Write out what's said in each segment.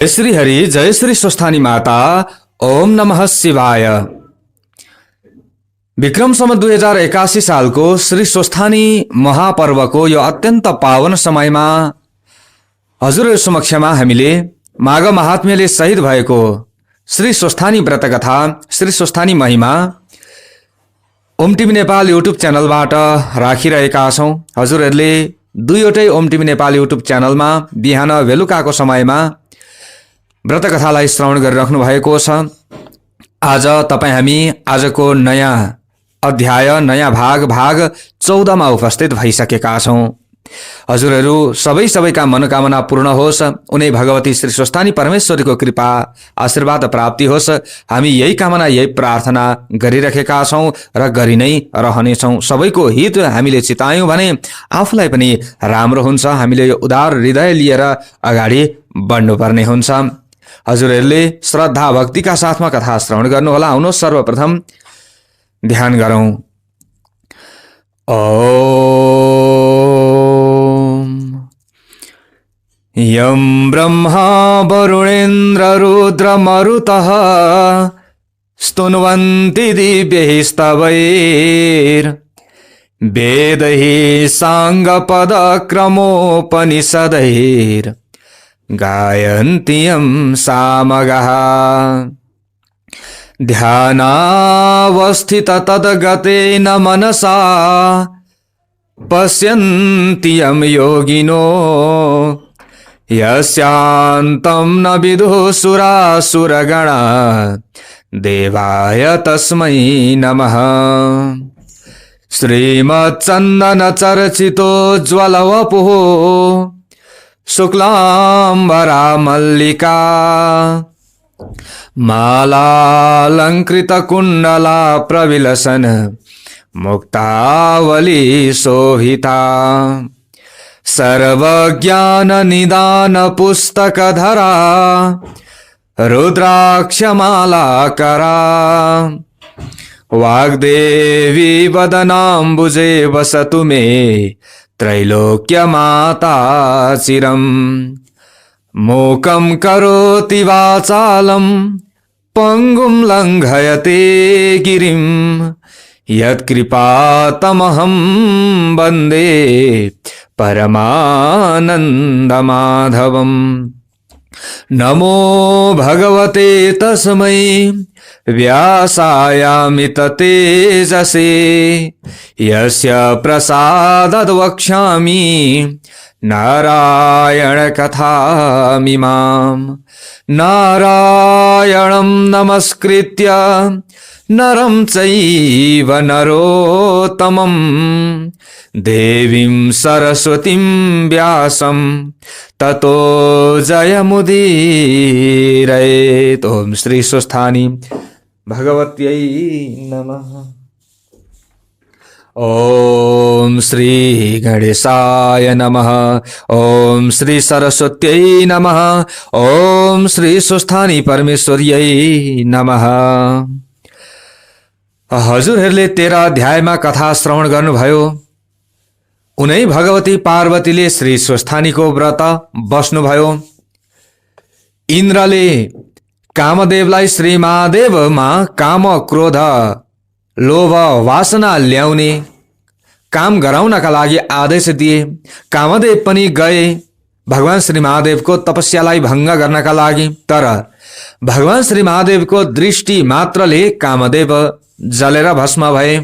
जय श्री हरि, जय श्री स्वस्थानी माता। ओम नमः शिवाय। विक्रम सम्वत 2081 सालको श्री स्वस्थानी महापर्वको यो अत्यन्त पावन समयमा हजुरहरु समक्षमा हामीले माघ महात्म्यले शहीद भएको श्री स्वस्थानी व्रत कथा, श्री स्वस्थानी महिमा ओम टिभी नेपाल युट्युब च्यानलबाट राखिरहेका छौं। हजुरहरुले दुईवटै ओम टिभी नेपाल युट्युब च्यानलमा बिहान बेलुकाको समयमा व्रत कथालाई श्रवण गरिराख्नु भएको छ। आज हामी आजको नयाँ अध्याय, नयाँ भाग 14 मा उपस्थित भइसकेका छौं। हजुरहरु सबैका मनोकामना पूर्ण होस्, उनै भगवती श्री स्वस्थानी परमेश्वरीको कृपा आशीर्वाद प्राप्ति होस्। हामी यही कामना, यही प्रार्थना गरिरहेका छौं र गरि नै रहनेछौं। सबैको हित हामीले चितायौं भने आफूलाई पनि राम्रो हुन्छ। हामीले यो उदार हृदय लिएर अगाडि बढ्नुपर्ने हुन्छ। हजुरहरुले श्रद्धा भक्तिका साथमा कथा श्रवण गर्नुहोला। आउनुहोस् सर्वप्रथम ध्यान गरौं। ओम यं ब्रह्मा वरुणेन्द्र रुद्र मरुतः स्तुन्वन्ति दिव्यैः स्तवैर् वेदैः साङ्गपदक्रमोपनिषदैर् गायन्ति यं सामगः। ध्यानावस्थित तद्गतेन मनसा पश्यन्ति यं योगिनो यस्यान्तं न विदुः सुरासुरगणा देवाय तस्मै नमः। श्रीमच्चन्दन चर्चितोज्ज्वलवपुः शुक्लाम्बरा मल्लिका मालालंकृत कुंडला प्रविलसन मुक्तावली शोभिता सर्वज्ञान निदान पुस्तकधरा रुद्राक्षमालाकरा वाग्देवी वदनाम्बुजे वसतु मे त्रैलोक्य माता चिरम्। मूकं करोति वाचालं पंगुं लंघयते गिरिं यत्कृपातमहं वन्दे परमानन्दमाधवम्। नमो भगवते तस्मै व्यासायामित तेजसे यस्य प्रसादाद् वक्ष्यामि नारायण कथामिमाम्। नारायणं नमस्कृत्य नरं चैव नरोत्तमं देवीं सरस्वतीं व्यासं ततो जयमुदीरयेत्। ओम श्री स्वस्थानी भगवत्यै नमः। ओम श्री गणेशाय नमः। ओम श्री सरस्वत्यै नमः। ओम श्री स्वस्थानी परमेश्वर्यै नमः। हजुरहरुले 13 अध्यायमा कथा श्रवण गर्नुभयो। उनै भगवती पार्वतीले श्री स्वस्थानीको व्रत बस्नुभयो। इन्द्रले कामदेवलाई श्री महादेवमा काम, क्रोध, लोभ, वासना ल्याउने काम गराउनका लागि आदेश दिए। कामदेव पनि गए भगवान श्री महादेवको तपस्यालाई भंग गर्नका लागि। तर भगवान श्री महादेवको दृष्टि मात्रले कामदेव जलेर भस्म भए।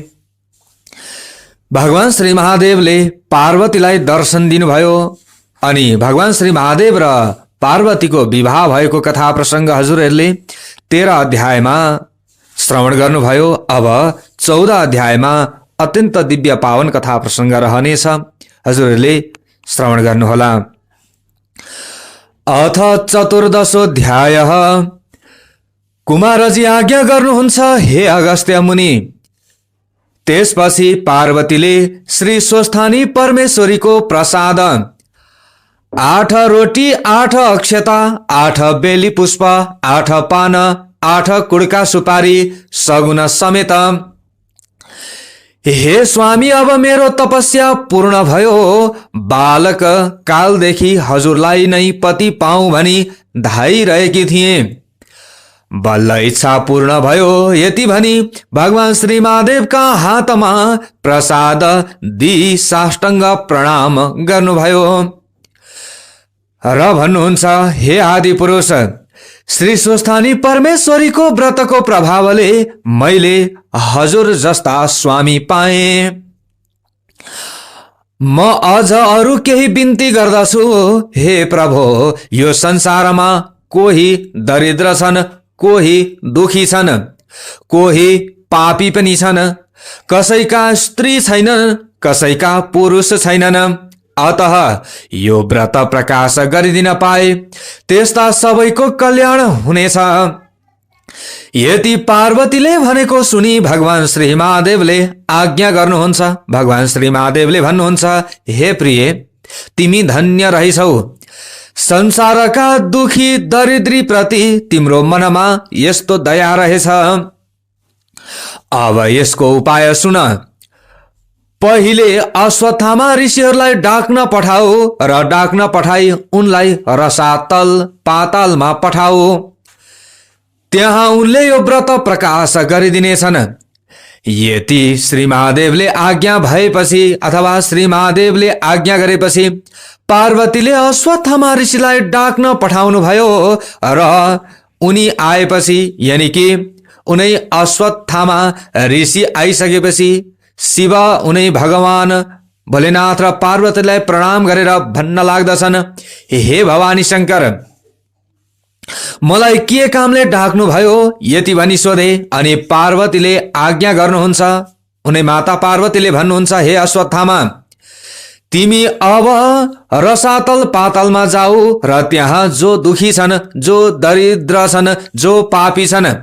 भगवान श्री महादेवले पार्वतीलाई दर्शन दिनुभयो अनि भगवान श्री महादेव र पार्वतीको विवाह भएको कथा प्रसंग हजुरहरुले 13 अध्यायमा श्रवण गर्नुभयो। अब 14 अध्यायमा अत्यन्त दिव्य पावन कथा प्रसंग रहनेछ। हजुरहरुले श्रवण गर्नुहोला। अथ चतुर्दशोऽध्यायः। कुमारजी आज्ञा गर्नुहुन्छ हे अगस्त्य मुनि। त्यसपछि पार्वतीले श्री स्वस्थानी परमेश्वरीको प्रसाद 8 रोटी, 8 अक्षता, 8 बेली पुष्प, 8 पान, 8 कुडका सुपारी सगुन समेत हे स्वामी, अब मेरो तपस्या पूर्ण भयो। बालक कालदेखि हजुरलाई नै पति पाऊँ भनी धाइरहेकी थिएँ। बल्ल इच्छा पूर्ण भयो यति भनी भगवान श्री महादेवका हातमा प्रसाद दिई साष्टाङ्ग प्रणाम गर्नुभयो र भन्नुहुन्छ, हे आदि पुरुष, श्री स्वस्थानी परमेश्वरीको व्रतको प्रभावले मैले हजुर जस्ता स्वामी पाएँ। म अझ अरू केही बिन्ती गर्दछु। हे प्रभु, यो संसारमा कोही दरिद्र छन्, कोही दुखी छन्, कोही पापी पनि छन्, कसैका स्त्री छैनन्, कसैका पुरुष छैनन्। अतः यो व्रत प्रकाश गरिदिन पाए त्यस्ता सबैको कल्याण हुनेछ। यति पार्वतीले भनेको सुनि भगवान श्री महादेवले आज्ञा गर्नुहुन्छ। भगवान श्री महादेवले भन्नुहुन्छ, हे प्रिय, तिमी धन्य रहिछौ। संसारका दुखी दरिद्री प्रति तिम्रो मनमा यस्तो दया रहेछ। अब यसको उपाय सुन। पहिले अश्वत्थामा ऋषिहरूलाई डाक्न पठाऊ र डाक्न पठाई उनलाई रसातल पातालमा पठाऊ। त्यहाँ उनले यो व्रत प्रकाश गरिदिनेछन्। यति श्री महादेवले आज्ञा भएपछि अथवा श्री महादेवले आज्ञा गरेपछि पार्वतीले अश्वत्थामा ऋषिलाई डाक्न पठाउनु भयो र उनी आएपछि, यानी कि उनै अश्वत्थामा ऋषि आइसकेपछि शिव उनै भगवान भोलेनाथ र पार्वतीलाई प्रणाम गरेर भन्न लाग्दछन्, हे भवानी शंकर, मलाई के कामले डाक्नु भयो यति भनी सोधे। अनि पार्वतीले आज्ञा गर्नुहुन्छ। उनै माता पार्वतीले भन्नुहुन्छ, हे अश्वत्थामा, तिमी अब रसातल पातालमा जाऊ र त्यहाँ जो दुखी छन्, जो दरिद्र छन्, जो पापी छन्,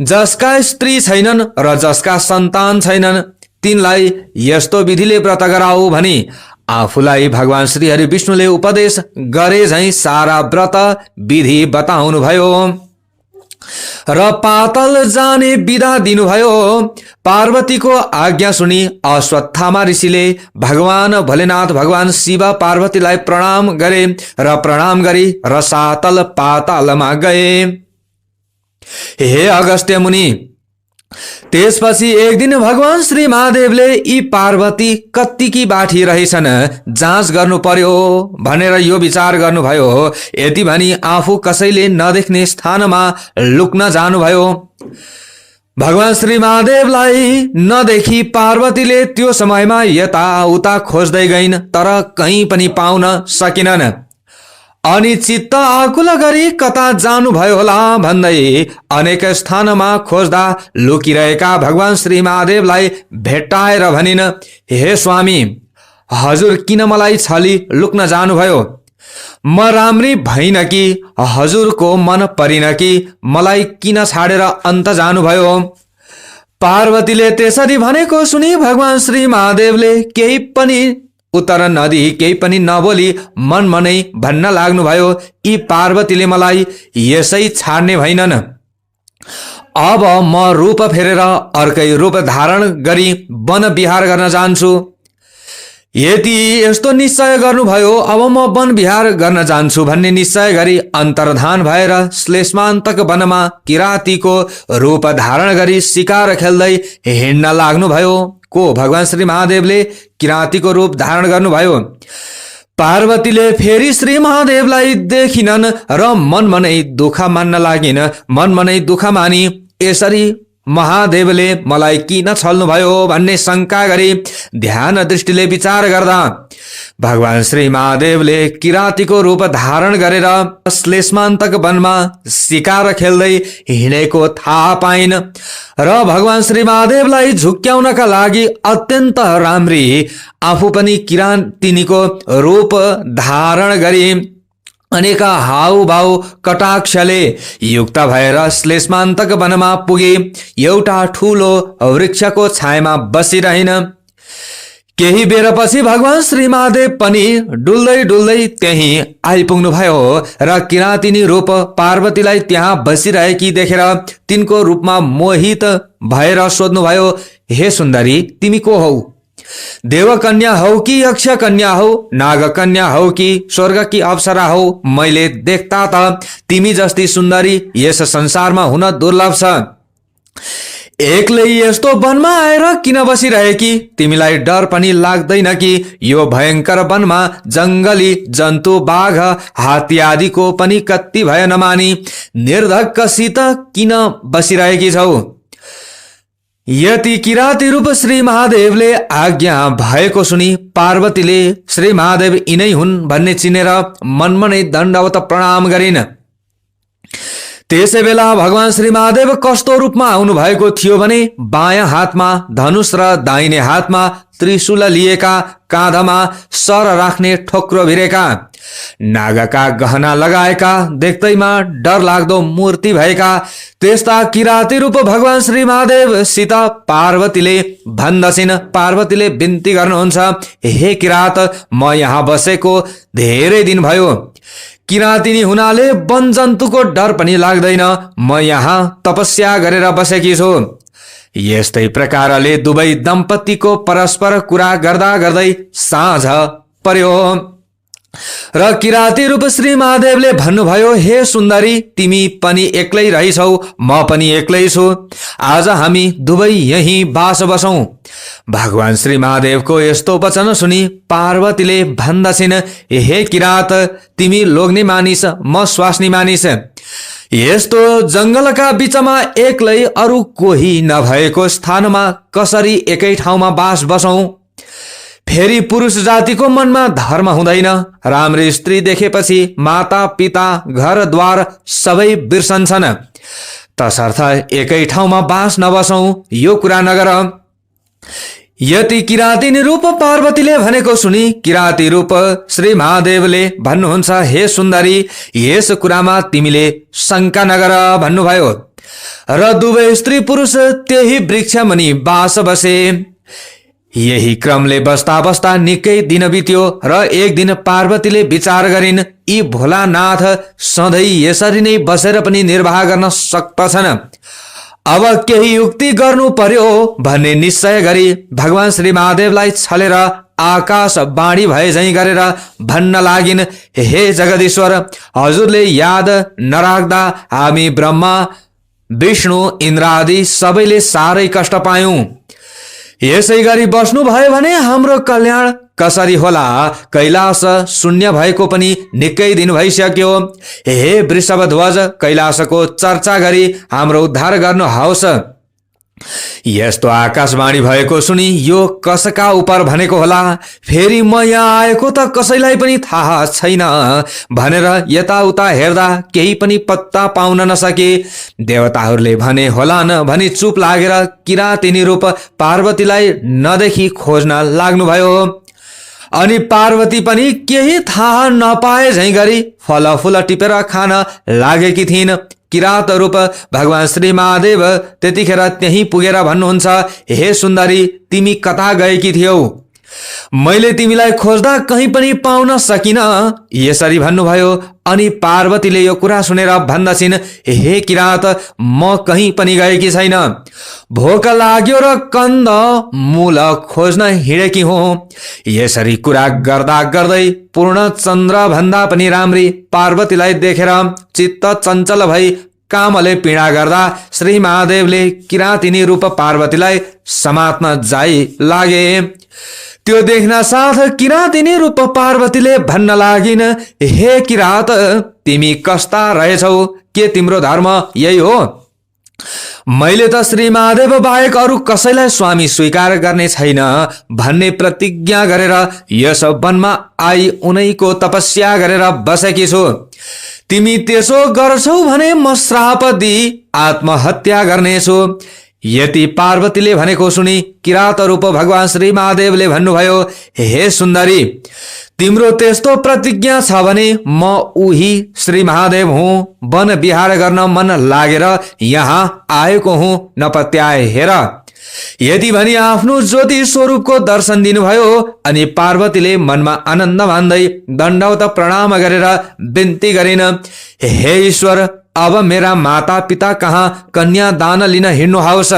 जसका स्त्री छैनन् र जसका सन्तान छैनन्, तिनलाई यस्तो विधिले व्रत गराऊ भनी आफूलाई भगवान श्री हरि विष्णुले उपदेश गरे झैं सारा व्रत विधि बताउनु भयो र पातल जाने विधा दिनुभयो। पार्वतीको आज्ञा सुनि अश्वत्थामा ऋषिले भगवान भोलेनाथ, भगवान शिव पार्वतीलाई प्रणाम गरे र प्रणाम गरी रसातल पातालमा गए। हे अगस्त्य मुनि, त्यसपछि एक दिन भगवान श्री महादेवले यी पार्वती कत्तिकी बाठी रहेछन् जाँच गर्नु पर्यो भनेर यो विचार गर्नुभयो। यति भनी आफू कसैले नदेख्ने स्थानमा लुक्न जानुभयो। भगवान श्री महादेवलाई नदेखि पार्वतीले त्यो समयमा यताउता खोज्दै गइन्, तर कहीँ पनि पाउन सकिनन्। अनि चित्त आकुल गरी कता जानुभयो होला भन्दै अनेक स्थानमा खोज्दा लुकिरहेका भगवान श्री महादेवलाई भेट्टाएर भनिन्, हे स्वामी, हजुर किन मलाई छली लुक्न जानुभयो? म राम्री भइन कि हजुरको मन परिन कि मलाई किन छाडेर अन्त जानुभयो? पार्वतीले त्यसरी भनेको सुनि भगवान श्री महादेवले केही पनि उत्तर नदिई, केही पनि नबोली मनमनै भन्न लाग्नुभयो, यी पार्वतीले मलाई यसै छाड्ने भइनन्। अब म रूप फेरेर अर्कै रूप धारण गरी वन विहार गर्न जान्छु। यदि यस्तो निश्चय गर्नुभयो, अब म वन विहार गर्न जान्छु भन्ने निश्चय गरी अन्तर्धान भएर श्लेष्मान्तक वनमा किरातीको रूप धारण गरी शिकार खेल्दै हिँड्न लाग्नुभयो। को भगवान श्री महादेवले किरातीको रूप धारण गर्नुभयो। पार्वतीले फेरि श्री महादेवलाई देखिनन् र मनमनै दुःख मान्न लागिन्। मनमनै दुःख मानी यसरी महादेवले मलाई किन छल्नुभयो भन्ने शंका गरी ध्यान दृष्टिले विचार गर्दा भगवान श्री महादेवले किरातीको रूप धारण गरेर श्लेष्मान्तक वनमा शिकार खेल्दै हिँडेको थाहा पाइन् र भगवान श्री महादेवलाई झुक्क्याउनका लागि अत्यन्त राम्री आफू पनि किरातिनीको रूप धारण गरी अनेक हाउभाउ कटाक्षले युक्त भएर श्लेष्मान्तक वनमा पुगे। एउटा ठूलो वृक्षको छायामा बसिरहिन्। केही बेरपछि भगवान श्री महादेव पनि डुल्दै डुल्दै त्यही आइपुग्नु भयो र किराँतिनी रूप पार्वतीलाई त्यहाँ बसिरहेकी देखेर तिनको रूपमा मोहित भएर सोध्नुभयो, हे सुन्दरी, तिमी को हौ? देवकन्या हौ कि यक्ष कन्या हौ, नागकन्या हौ कि स्वर्ग की अप्सरा हौ? मैले देख्दा त तिमी जस्ती सुन्दरी यस संसारमा हुन दुर्लभ छ। एक्लै यस्तो वनमा आएर किन बसिरहेकी? तिमीलाई डर पनि लाग्दैन कि यो भयंकर वनमा जंगली जन्तु, बाघ, हात्ती आदिको पनि कति भय नमानी निर्धक्कसित किन बसिरहेकी छौ? यति किराती रूप श्री महादेवले आज्ञा भएको सुनि पार्वतीले श्री महादेव यिनै हुन् भन्ने चिनेर मनमनै दण्डवत प्रणाम गरिन्। त्यसै बेला भगवान श्री महादेव कस्तो रूपमा आउनु भएको थियो भने बायाँ हातमा धनुष र दाहिने हातमा त्रिशूल लिएका, काँधमा सर राख्ने ठोक्रो भिरेका, नागका गहना लगाएका, देख्दैमा डर लाग्दो मूर्ति भएका त्यस्ता किराती रूप भगवान श्री महादेव सित पार्वतीले भन्दछिन्। पार्वतीले बिन्ती गर्नुहुन्छ, हे किरात, म यहाँ बसेको धेरै दिन भयो। किराँतिनी हुनाले वन जन्तुको डर पनि लाग्दैन। म यहाँ तपस्या गरेर बसेकी छु। यस्तै प्रकारले दुवै दम्पतिको परस्पर कुरा गर्दा गर्दै साँझ पर्यो र किराती रूप श्री महादेवले भन्नुभयो, हे सुन्दरी, तिमी पनि एक्लै रहिछौ, म पनि एक्लै छु। आज हामी दुवै यही बास बसौं। भगवान श्री महादेवको यस्तो वचन सुनि पार्वतीले भन्दछिन्, हे किरात, तिमी लोग्ने मानिस, म स्वास्नी मानिस। यस्तो जंगलका बीचमा एक्लै अरू कोही नभएको स्थानमा कसरी एकै ठाउँमा बास बसौं? फेरि पुरुष जातिको मनमा धर्म हुँदैन। राम्री स्त्री देखेपछि माता पिता घरद्वार सबै बिर्सन्छन्। तसर्थ एकै ठाउँमा बास नबसौं, यो कुरा नगर। यति किराँतिनी रूप पार्वतीले भनेको सुनि किराती रूप श्री महादेवले भन्नुहुन्छ, हे सुन्दरी, यस कुरामा तिमीले शंका नगर भन्नुभयो र दुवै स्त्री पुरुष त्यही वृक्ष मुनि बास बसे। यही क्रमले बस्दा बस्दा निकै दिन बित्यो र एक दिन पार्वतीले विचार गरिन्, यी भोलानाथ सधैँ यसरी नै बसेर पनि निर्वाह गर्न सक्दछन्। अब केही युक्ति गर्नु पर्यो भन्ने निश्चय गरी भगवान श्री महादेवलाई छलेर आकाश बाणी भए झैं गरेर भन्न लागिन्, हे जगदीश्वर, हजुरले याद नराख्दा हामी ब्रह्मा, विष्णु, इन्द्र आदि सबैले साह्रै कष्ट पायौं। यसै गरी बस्नु भयो भने हाम्रो कल्याण कसरी होला? कैलाश शून्य भएको पनि निकै दिन भइसक्यो। हे वृषभध्वज, कैलाशको चर्चा गरी हाम्रो उद्धार गर्नुहोस्। यस्तो आकाशवाणी भएको सुनि यो कसका उपर भनेको होला? फेरि म यहाँ आएको त कसैलाई पनि थाहा छैन भनेर यताउता हेर्दा केही पनि पत्ता पाउन नसके। देवताहरूले भने होलान् भनी चुप लागेर किराँतिनी रूप पार्वतीलाई नदेखि खोज्न लाग्नुभयो। अनि पार्वती पनि केही थाहा नपाए झैं गरी फलफुल टिपेर खान लागेकी थिइन्। किरात रूप भगवान श्री महादेव त्यतिखेर त्यही पुगेर भन्नुहुन्छ, हे सुन्दरी, तिमी कता गएकी थियौ? मैले तिमीलाई खोज्दा कहीँ पनि पाउन सकिन, यसरी भन्नुभयो। अनि पार्वतीले यो कुरा सुनेर भन्दछिन्, हे किरात, म कहीँ पनि गएकी छैन। भोक लाग्यो र कन्द मूल खोज्न हिँडेकी हुँ। यसरी कुरा गर्दा गर्दै पूर्ण चन्द्र भन्दा पनि राम्री पार्वतीलाई देखेर चित्त चञ्चल भई कामले पीडा गर्दा श्री महादेवले किराँतिनी रूप पार्वतीलाई समात्न जाइ लागे। त्यो देख्न साथ किराँतिनी रूप पार्वतीले भन्न लागिन्, हे किरात, तिमी कस्ता रहेछौ? के तिम्रो धर्म यही हो? मैले त श्री महादेव बाहेक अरू कसैलाई स्वामी स्वीकार गर्ने छैन भन्ने प्रतिज्ञा गरेर यस वनमा आई उनैको तपस्या गरेर बसेकी छु। तिमी त्यसो गर्छौ भने म श्राप दिई आत्महत्या गर्नेछु। यति पार्वतीले भनेको सुनि किरात रूप भगवान श्री महादेवले भन्नुभयो, हे सुन्दरी, तिम्रो त्यस्तो प्रतिज्ञा छ भने म उही श्री महादेव हुँ। वन विहार गर्न मन लागेर यहाँ आएको हुँ, नपत्याए हेर। यति भनी आफ्नो ज्योति स्वरूपको दर्शन दिनुभयो। अनि पार्वतीले मनमा आनन्द मान्दै दण्डवत प्रणाम गरेर बिन्ती गरिन्, हे ईश्वर, अब मेरा माता पिता कहाँ कन्या दान लिन हिँड्नुहोस्।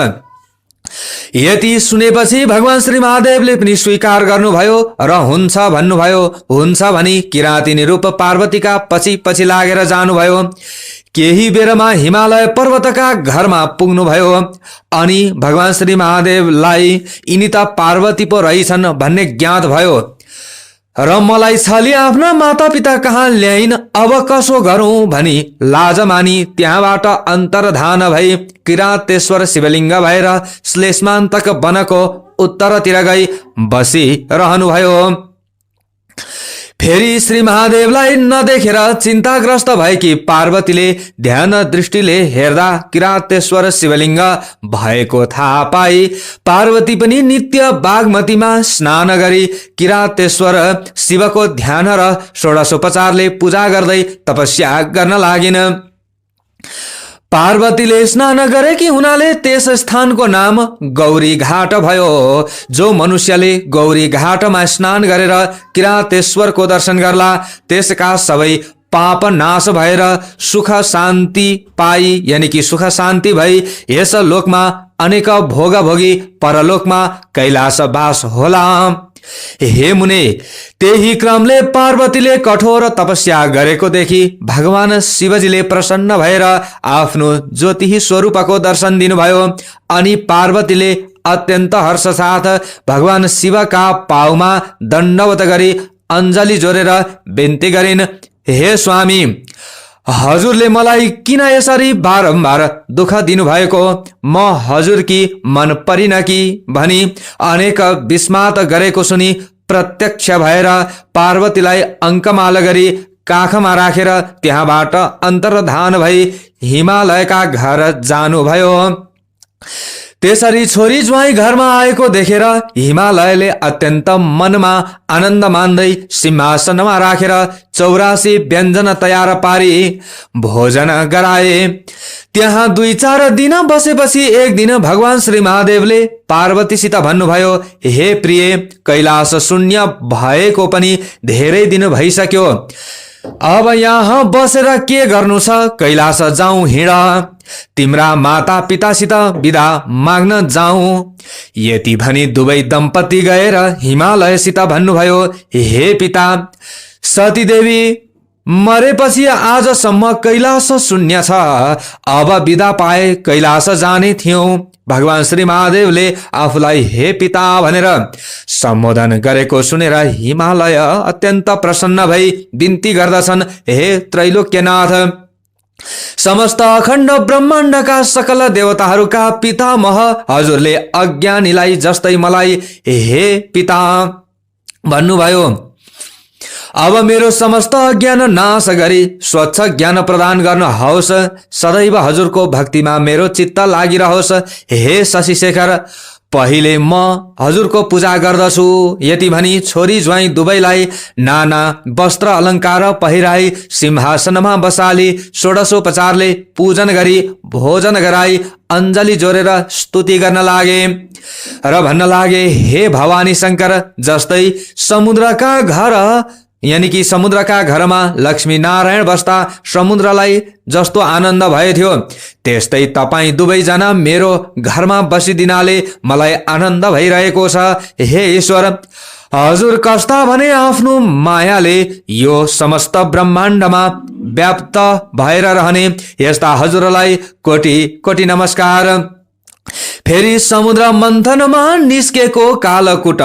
यति सुनेपछि भगवान श्री महादेवले पनि स्वीकार गर्नुभयो र हुन्छ भन्नुभयो। हुन्छ भनी किराँती रूप पार्वतीका पछि पछि लागेर जानुभयो। केही बेरमा हिमालय पर्वतका घरमा पुग्नुभयो। अनि भगवान श्री महादेवलाई यिनी त पार्वती पो रहेछन् भन्ने ज्ञात भयो र मलाई छली आफ्ना माता पिता कहाँ ल्याइन्, अब कसो गरौं भनी लाज मानी त्यहाँबाट अन्तर्धान भई किरातेश्वर शिवलिङ्ग भएर श्लेष्मान्तक वनको उत्तरतिर गई बसिरहनुभयो। फेरि श्री महादेवलाई नदेखेर चिन्ताग्रस्त भएकी पार्वतीले ध्यान दृष्टिले हेर्दा किरातेश्वर शिवलिङ्ग भएको थाहा पाई पार्वती पनि नित्य बागमतीमा स्नान गरी किरातेश्वर शिवको ध्यान र षोडशोपचारले पूजा गर्दै तपस्या गर्न लागिन्। पार्वतीले स्नान गरेकी हुनाले त्यस स्थानको नाम गौरी घाट भयो। जो मनुष्यले गौरी घाटमा स्नान गरेर किरातेश्वरको दर्शन गर्ला त्यसका सबै पाप नाश भएर सुख शान्ति पाई, यानी कि सुख शान्ति भई यस लोकमा अनेक भोग भोगी परलोकमा कैलाश वास होला। हे मुने, त्यही क्रमले पार्वतीले कठोर तपस्या गरेको देखि भगवान शिवजीले प्रसन्न भएर आफ्नो ज्योति स्वरूपको दर्शन दिनुभयो। अनि पार्वतीले अत्यन्त हर्ष साथ भगवान शिवका पाउमा दण्डवत गरी अञ्जली जोडेर बिन्ती गरिन्, हे स्वामी, हजुरले मलाई किन यसरी बारम्बार दुःख दिनुभएको, म हजुरकी मन परिन कि भनी अनेक विस्मात गरेको सुनि प्रत्यक्ष भएर पार्वतीलाई अङ्कमाला गरी काखमा राखेर त्यहाँबाट अन्तर्धान भई हिमालयका घर जानुभयो। त्यसरी छोरी ज्वाइँ घरमा आएको देखेर हिमालयले अत्यन्त मनमा आनन्द मान्दै सिंहासनमा राखेर 84 व्यञ्जन तयार पारी भोजन गराए। त्यहाँ 2-4 दिन बसेपछि एक दिन भगवान श्री महादेवले पार्वतीसित भन्नुभयो, हे प्रिय, कैलाश शून्य भएको पनि धेरै दिन भइसक्यो, अब यहाँ बसेर के गर्नु छ, कैलाश जाउँ, हिँड, तिम्रा माता पितासित बिदा माग्न जाउँ। यति भनी दुवै दम्पति गएर हिमालयसित भन्नुभयो, हे पिता, सतीदेवी मरेपछि आजसम्म कैलाश शून्य छ, अब बिदा पाए कैलाश जाने थियौं। भगवान श्री महादेवले आफूलाई हे पिता भनेर सम्बोधन गरेको सुनेर हिमालय अत्यन्त प्रसन्न भई बिन्ती गर्दछन्, हे त्रैलोक्यनाथ, समस्त अखण्ड ब्रह्माण्डका सकल देवताहरूका पितामह हजुरले अज्ञानीलाई जस्तै मलाई हे पिता भन्नुभयो। अब मेरो समस्त ज्ञान नाश गरी स्वच्छ ज्ञान प्रदान गर्नुहोस्, सदैव हजुरको भक्तिमा मेरो चित्त लागिरहोस्। हे शशिशेखर, पहिले म हजुरको पूजा गर्दछु। यति भनी छोरी ज्वाइँ दुवैलाई नाना वस्त्र अलङ्कार पहिराई सिंहासनमा बसाली षोडशोपचारले पूजन गरी भोजन गराई अञ्जली जोडेर स्तुति गर्न लागे र भन्न लागे, हे भवानी शङ्कर, जस्तै समुद्रका घर यानी कि समुद्रका घरमा लक्ष्मी नारायण बस्दा समुद्रलाई जस्तो आनन्द भएथ्यो, त्यस्तै तपाईँ दुवैजना मेरो घरमा बसिदिनाले मलाई आनन्द भइरहेको छ। हे ईश्वर, हजुर कस्ता भने आफ्नो मायाले यो समस्त ब्रह्माण्डमा व्याप्त भएर रहने, यस्ता हजुरलाई कोटि कोटि नमस्कार। फेरि समुद्र मन्थनमा निस्केको कालकुट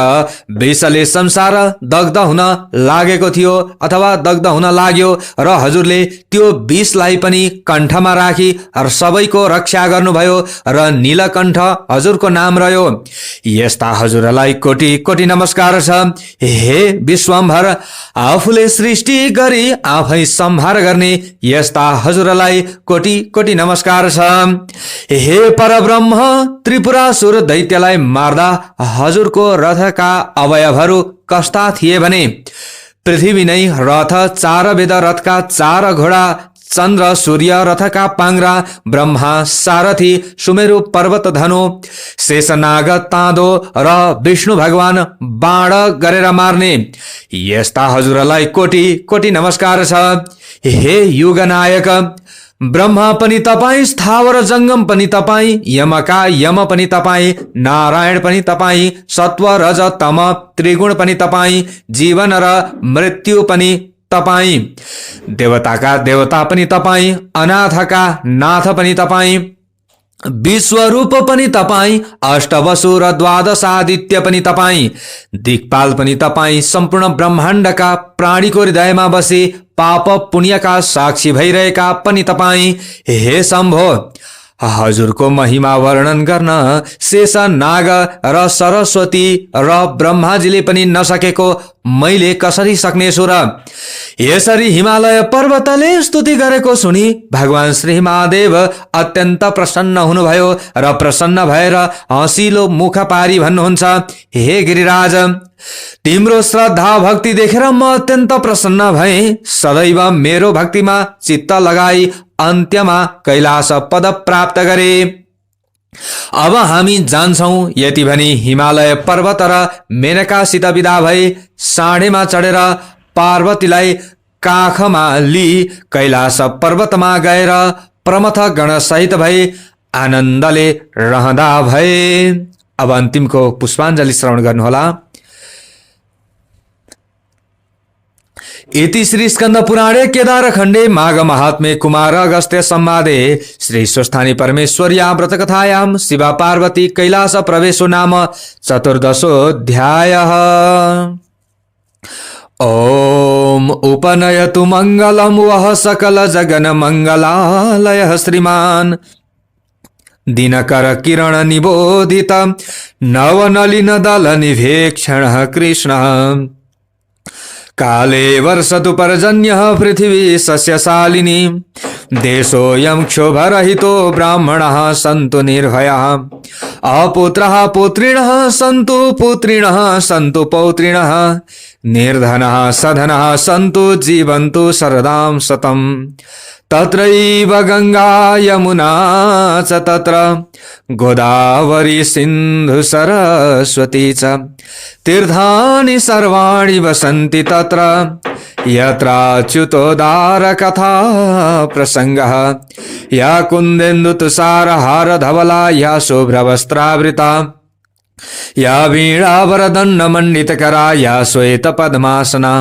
विषले संसार दग्ध हुन लागेको थियो अथवा दग्ध हुन लाग्यो र हजुरले त्यो विषलाई पनि कण्ठमा राखी सबैको रक्षा गर्नुभयो र नीलकण्ठ हजुरको नाम रह्यो। यस्ता हजुरलाई कोटि कोटि नमस्कार छ। हे विश्वम्भर, आफूले सृष्टि गरी आफै संहार गर्ने यस्ता हजुरलाई कोटि कोटि नमस्कार छ। हे परब्रह्म, त्रिपुरासुर दैत्यलाई मार्दा हजुरको रथका अवयवहरू कस्ता थिए भने पृथ्वी नै रथ, 4 वेद रथका 4 घोडा, चन्द्र सूर्य रथका पाङ्रा ब्रह्मा सारथी सुमेरु पर्वत धनु शेषनाग ताँदो र विष्णु भगवान बाण गरेर मार्ने यस्ता हजुरलाई कोटी कोटी नमस्कार छ। हे युगनायक ब्रह्मा पनि तपाईँ, स्थावर जङ्गम पनि तपाईँ, यमका यम पनि तपाईँ, नारायण पनि तपाईँ, सत्व रज तम त्रिगुण पनि तपाईँ, जीवन र मृत्यु पनि तपाईँ, देवताका देवता पनि तपाईँ, अनाथका नाथ पनि तपाईँ, विश्वरूप पनि तपाईँ, अष्टवसु र द्वादश आदित्य पनि तपाईँ, दिक्पाल पनि तपाईँ, सम्पूर्ण ब्रह्माण्डका प्राणीको हृदयमा बसी पाप पुण्यका साक्षी भइरहेका पनि तपाईँ। हे शम्भो हजुरको महिमा वर्णन गर्न शेष नाग र सरस्वती र ब्रह्माजीले पनि नसकेको मैले कसरी सक्नेछु र? यसरी हिमालय पर्वतले स्तुति गरेको सुनि भगवान श्री महादेव अत्यन्त प्रसन्न हुनुभयो र प्रसन्न भएर हँसिलो मुख पारी भन्नुहुन्छ, हे गिरिराज तिम्रो श्रद्धा भक्ति देखेर म अत्यन्त प्रसन्न भएँ। सदैव मेरो भक्तिमा चित्त लगाई अन्त्यमा कैलाश पद प्राप्त गरे। अब हामी जान्छौं। यति भनी हिमालय पर्वत र मेनकासित विदा भई साँढेमा चढेर पार्वतीलाई काखमा लिई कैलाश पर्वतमा गएर प्रमथ गण सहित भई आनन्दले रहँदा भए। अब अन्तिमको पुष्पाञ्जली श्रवण गर्नुहोला। इति श्री स्कंद पुराणे केदार खंडे माघ महात्म्ये कुमार अगस्त्य संवादे श्री स्वस्थानी परमेश्वर्या व्रत कथायां शिवा पार्वती कैलास प्रवेशो नाम चतुर्दशोऽध्यायः। ओम उपनयतु मंगलम वह सकल जगन मंगलालय श्रीमान दिनकर किरण निबोधित नवनलिन दल निभेक्षण कृष्ण काले वर्षतु पर्जन्यः पृथिवी सस्यशालिनी देशोऽयं क्षोभरहितो ब्राह्मणः सन्तु निर्भयाः अपुत्रः पुत्रिणः सन्तु पुत्रिणः सन्तु पौत्रिणः निर्धनः सधनः सन्तु जीवन्तु शरदां शतम् तत्रैव गंगा यमुना च तत्र गोदावरी सिन्धु सरस्वती च तीर्थानि सर्वाणि वसन्ति तत्र यत्राच्युतोदार कथा प्रसंगः या कुन्देन्दु तुषारहार धवला या शुभ्रवस्त्रावृता या वीणावरदण्ड मंडितकरा या श्वेत पद्मासना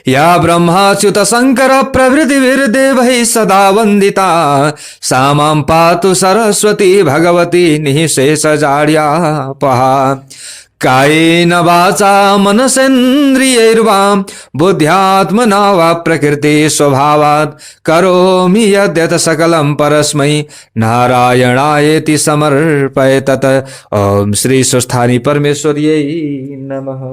या ब्रह्माच्युत शंकर प्रभृतिर्देवैः सदा वंदिता सा मां पातु सरस्वती भगवती निःशेषजाड्यापहा कायेन वाचा मनसेन्द्रियैर्वा बुद्ध्यात्मना वा प्रकृति स्वभावात् करोमि यद्यत् सकलं परस्मै नारायणायेति समर्पये तत्। ओम श्री स्वस्थानी परमेश्वर्यै नमः।